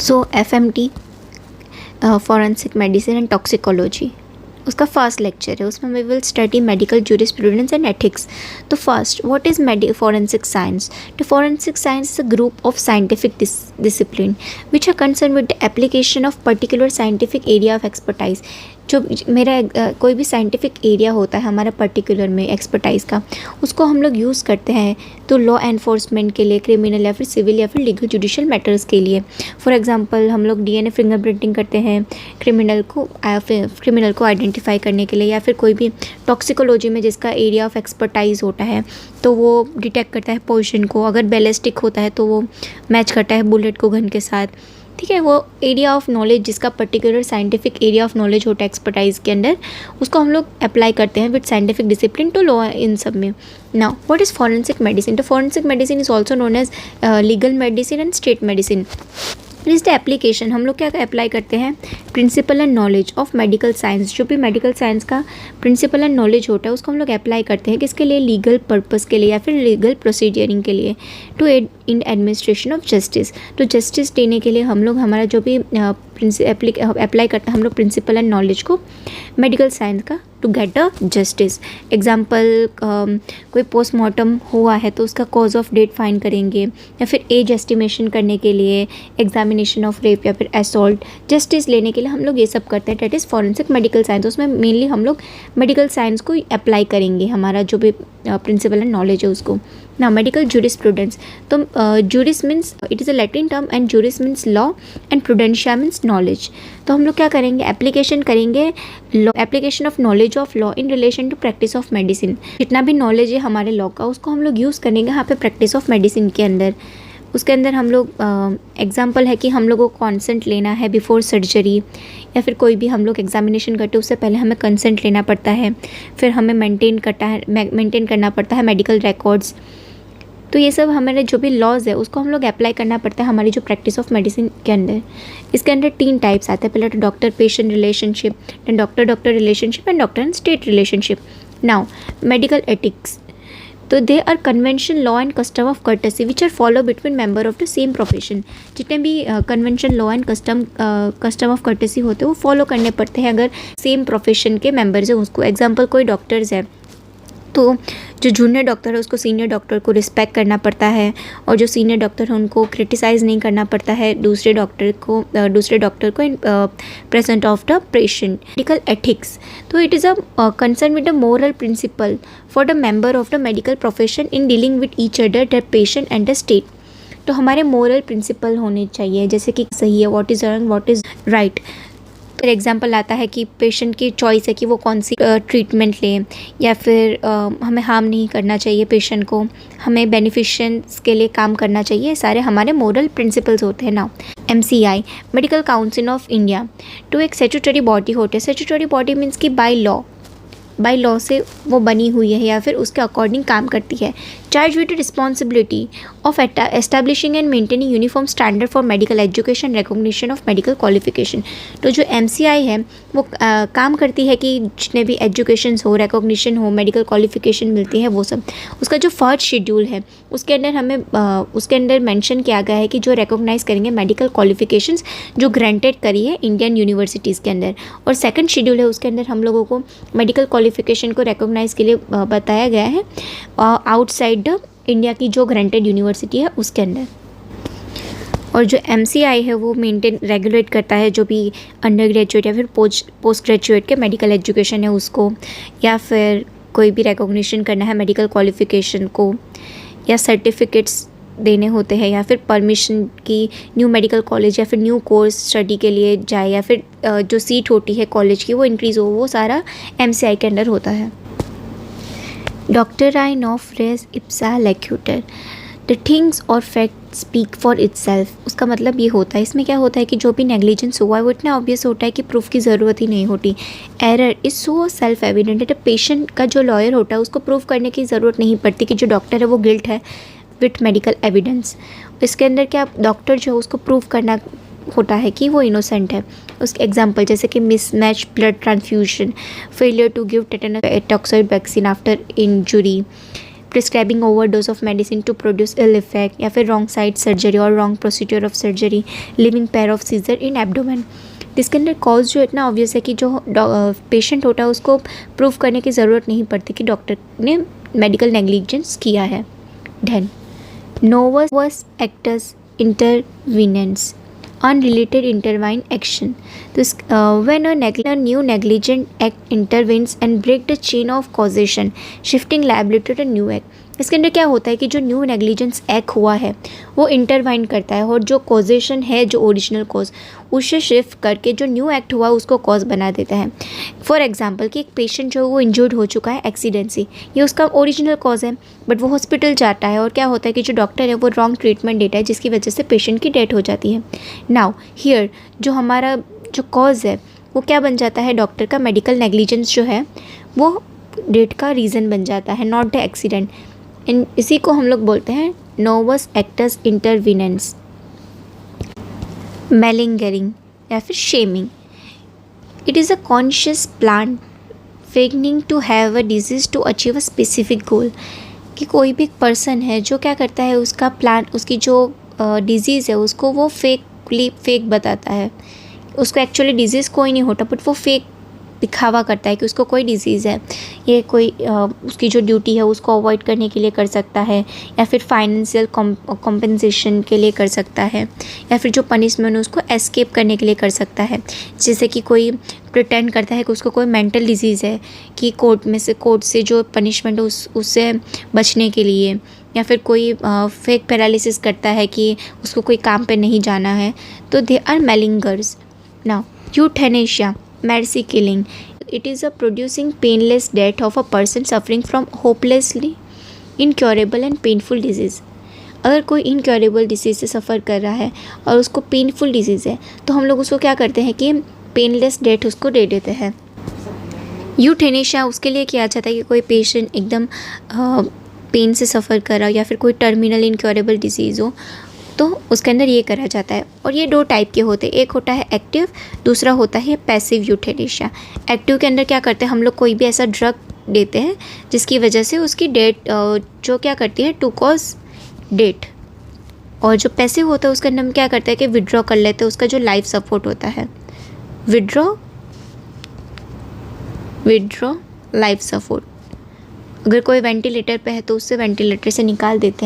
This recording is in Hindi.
So FMT forensic medicine and toxicology उसका फर्स्ट लेक्चर है, उसमें we will study medical jurisprudence and ethics. तो first, what is forensic science? तो forensic science is a group of scientific discipline which are concerned with the application of particular scientific area of expertise। जो मेरा कोई भी साइंटिफिक एरिया होता है हमारा पर्टिकुलर में एक्सपर्टाइज का, उसको हम लोग यूज़ करते हैं तो लॉ एनफोर्समेंट के लिए, क्रिमिनल या फिर सिविल या फिर लीगल जुडिशियल मैटर्स के लिए। फॉर एग्जांपल हम लोग DNA फिंगरप्रिंटिंग करते हैं क्रिमिनल को आइडेंटिफाई करने के लिए, या फिर कोई भी टॉक्सिकोलॉजी में जिसका एरिया ऑफ एक्सपर्टाइज होता है तो वो डिटेक्ट करता है पोजीशन को। अगर बैलिस्टिक होता है तो वो मैच करता है बुलेट को गन के साथ, ठीक है। वो एरिया ऑफ नॉलेज जिसका particular scientific area of knowledge होता है एक्सपर्टाइज के अंदर, उसको हम लोग अप्लाई करते हैं with scientific discipline to law in सब में। Now what is forensic medicine? तो forensic medicine is also known as legal medicine and state medicine. Is the application, हम लोग क्या अप्लाई करते हैं? Principle and knowledge of medical science. जो भी मेडिकल साइंस का प्रिंसिपल एंड नॉलेज होता है उसको हम लोग अप्लाई करते हैं किसके लिए? लीगल पर्पस के लिए या फिर लीगल प्रोसीजरिंग के लिए, to aid in administration of justice. तो जस्टिस देने के लिए हम लोग हमारा जो भी अप्लाई करते हैं हम लोग प्रिंसिपल एंड नॉलेज को मेडिकल साइंस का, to get a justice. Example, कोई पोस्टमार्टम हुआ है तो उसका कॉज ऑफ डेथ फाइंड करेंगे, या फिर एज एस्टिमेशन करने के लिए, एग्जामिनेशन ऑफ रेप या फिर असॉल्ट, जस्टिस लेने के लिए हम लोग ये सब करते हैं। That is forensic medical science. उसमें मेनली हम लोग मेडिकल साइंस को अप्लाई करेंगे, हमारा जो भी प्रिंसिपल एंड नॉलेज है उसको। ना मेडिकल जूरिस्प्रूडेंस, तो juris means it is a Latin term and juris means law and prudentia means knowledge. तो हम लोग क्या करेंगे? एप्लीकेशन करेंगे law, application of knowledge of law in relation to practice of medicine. जितना भी नॉलेज है हमारे लॉ का उसको हम लोग यूज़ करेंगे यहाँ पे प्रैक्टिस ऑफ मेडिसिन के अंदर। उसके अंदर हम लोग एग्जाम्पल है कि हम लोगों को कॉन्सेंट लेना है बिफोर सर्जरी, या फिर कोई भी हम लोग एग्जामिनेशन करते हैं उससे पहले हमें कंसेंट लेना पड़ता है, फिर हमें मेंटेन करना पड़ता है मेडिकल रिकॉर्ड्स। तो ये सब हमारे जो भी लॉज है उसको हम लोग अप्लाई करना पड़ता है हमारी जो प्रैक्टिस ऑफ मेडिसिन के अंदर। इसके अंदर 3 टाइप्स आते हैं। पहले तो doctor patient relationship, then doctor relationship and doctor and state relationship. Now medical ethics, तो they are convention law and custom of courtesy which are follow between member of the same profession. जितने भी convention law and custom of courtesy होते हैं वो फॉलो करने पड़ते हैं अगर सेम प्रोफेशन के मेंबर्स हैं उसको। एग्जाम्पल, कोई डॉक्टर्स है तो जो जूनियर डॉक्टर है उसको सीनियर डॉक्टर को रिस्पेक्ट करना पड़ता है, और जो सीनियर डॉक्टर है उनको क्रिटिसाइज़ नहीं करना पड़ता है दूसरे डॉक्टर को in present of the patient. Medical ethics, तो it is a concern with the moral principle for the member of the medical profession in dealing with each other, the patient and the state. तो हमारे मोरल प्रिंसिपल होने चाहिए, जैसे कि सही है, what is wrong, what is right. फिर एग्जांपल आता है कि पेशेंट की चॉइस है कि वो कौन सी ट्रीटमेंट ले, या फिर हमें हार्म नहीं करना चाहिए पेशेंट को, हमें बेनिफिशियंस के लिए काम करना चाहिए। सारे हमारे मोरल प्रिंसिपल्स होते हैं। Now MCI, medical council of India, तो एक स्टैट्यूटरी बॉडी होती है। स्टैट्यूटरी बॉडी मीन्स कि बाय लॉ से वो बनी हुई है या फिर उसके अकॉर्डिंग काम करती है। Charge with responsibility of establishing and maintaining uniform standard for medical education, recognition of medical qualification. तो जो MCI है वो काम करती है कि जितने भी एजुकेशन हो, रिकॉग्निशन हो, मेडिकल क्वालिफिकेशन मिलती है वो सब। उसका जो फर्स्ट शेड्यूल है उसके अंदर मेंशन किया गया है कि जो रिकॉग्नाइज करेंगे मेडिकल क्वालिफिकेशंस जो ग्रांटेड करी है इंडियन यूनिवर्सिटीज़ के अंदर। और सेकंड शेड्यूल है उसके अंदर हम लोगों को मेडिकल क्वालिफिकेशन को रिकॉग्नाइज के लिए बताया गया है आउटसाइड द इंडिया की जो ग्रांटेड यूनिवर्सिटी है उसके अंदर। और जो MCI है वो रेगुलेट करता है जो भी अंडर ग्रेजुएट या फिर पोस्ट ग्रेजुएट के मेडिकल एजुकेशन है उसको, या फिर कोई भी रिकॉग्निशन करना है मेडिकल क्वालिफिकेशन को, या सर्टिफिकेट्स देने होते हैं, या फिर परमिशन की न्यू मेडिकल कॉलेज या फिर न्यू कोर्स स्टडी के लिए जाए, या फिर जो सीट होती है कॉलेज की वो इंक्रीज़ हो, वो सारा MCI के अंदर होता है। Doctrine of res ipsa loquitur, the things और फैक्ट स्पीक फॉर इटसेल्फ। उसका मतलब ये होता है, इसमें क्या होता है कि जो भी नेग्लिजेंस हुआ है वो इतना ऑब्वियस होता है कि प्रूफ की ज़रूरत ही नहीं होती। Error is so self evident है, पेशेंट का जो लॉयर होता है उसको प्रूफ करने की ज़रूरत नहीं पड़ती कि जो डॉक्टर है वो गिल्ट है विथ मेडिकल एविडेंस। इसके अंदर क्या डॉक्टर जो है उसको प्रूफ करना होता है कि वो इनोसेंट है। उसके एग्जांपल जैसे कि mismatch blood transfusion, failure to give tetanus toxoid vaccine after injury, prescribing overdose of medicine to produce ill effect, या फिर रॉन्ग साइड सर्जरी और wrong procedure of surgery, leaving pair of scissor in abdomen. इसके अंदर कॉज जो इतना ऑब्वियस है कि जो पेशेंट होता है उसको प्रूव करने की ज़रूरत नहीं पड़ती कि डॉक्टर ने मेडिकल नेग्लिजेंस किया है। Then novus actus interveniens, unrelated intervene action. This when a new negligent act intervenes and break the chain of causation, shifting liability to a new act. इसके अंदर क्या होता है कि जो न्यू नेग्लिजेंस एक्ट हुआ है वो इंटरवाइन करता है और जो कॉजेशन है, जो ओरिजिनल कॉज, उसे शिफ्ट करके जो न्यू एक्ट हुआ उसको कॉज बना देता है। फॉर एग्जांपल कि एक पेशेंट जो वो इंजर्ड हो चुका है एक्सीडेंट से, ये उसका ओरिजिनल कॉज है, बट वो हॉस्पिटल जाता है और क्या होता है कि जो डॉक्टर है वो रॉन्ग ट्रीटमेंट देता है जिसकी वजह से पेशेंट की डेथ हो जाती है। नाउ हियर जो हमारा जो कॉज है वो क्या बन जाता है, डॉक्टर का मेडिकल नेग्लिजेंस जो है वो डेथ का रीज़न बन जाता है, नॉट द एक्सीडेंट। इसी को हम लोग बोलते हैं नोवस एक्टस इंटरवीनेंस। मेलिंगरिंग या फिर shamming, it is a conscious plan feigning to have a disease to achieve a specific goal. कि कोई भी पर्सन है जो क्या करता है, उसका प्लान, उसकी जो डिजीज़ है उसको वो फेक बताता है। उसको एक्चुअली डिजीज़ कोई नहीं होता, बट वो फेक दिखावा करता है कि उसको कोई डिजीज़ है। ये कोई उसकी जो ड्यूटी है उसको अवॉइड करने के लिए कर सकता है, या फिर फाइनेंशियल कॉम्पेंसेशन के लिए कर सकता है, या फिर जो पनिशमेंट उसको एस्केप करने के लिए कर सकता है। जैसे कि कोई प्रिटेंड करता है कि उसको कोई मेंटल डिजीज़ है, कि कोर्ट से जो पनिशमेंट है उससे बचने के लिए, या फिर कोई फेक पैरालिसिस करता है कि उसको कोई काम पे नहीं जाना है, तो they are malingerers. Now euthanasia, mercy killing, it is a producing painless death of a person suffering from hopelessly incurable and painful disease। अगर कोई इनक्योरेबल डिजीज़ से सफ़र कर रहा है और उसको पेनफुल डिजीज़ है तो हम लोग उसको क्या करते हैं कि पेनलेस डेथ उसको दे देते हैं। यूथेनेशिया उसके लिए किया जाता है कि कोई पेशेंट एकदम पेन से सफ़र कर रहा हो या फिर कोई टर्मिनल इनक्योरेबल डिजीज़ हो, तो उसके अंदर ये करा जाता है। और ये दो टाइप के होते हैं, एक होता है एक्टिव, दूसरा होता है पैसिव यूथेनेशिया। एक्टिव के अंदर क्या करते हैं, हम लोग कोई भी ऐसा ड्रग देते हैं जिसकी वजह से उसकी डेथ जो क्या करती है, टू कॉज डेथ। और जो पैसिव होता है उसके अंदर हम क्या करते हैं कि विड्रॉ कर लेते हैं, उसका जो लाइफ सपोर्ट होता है, विड्रॉ लाइफ सपोर्ट। अगर कोई वेंटिलेटर पे है तो उससे वेंटिलेटर से निकाल देते हैं।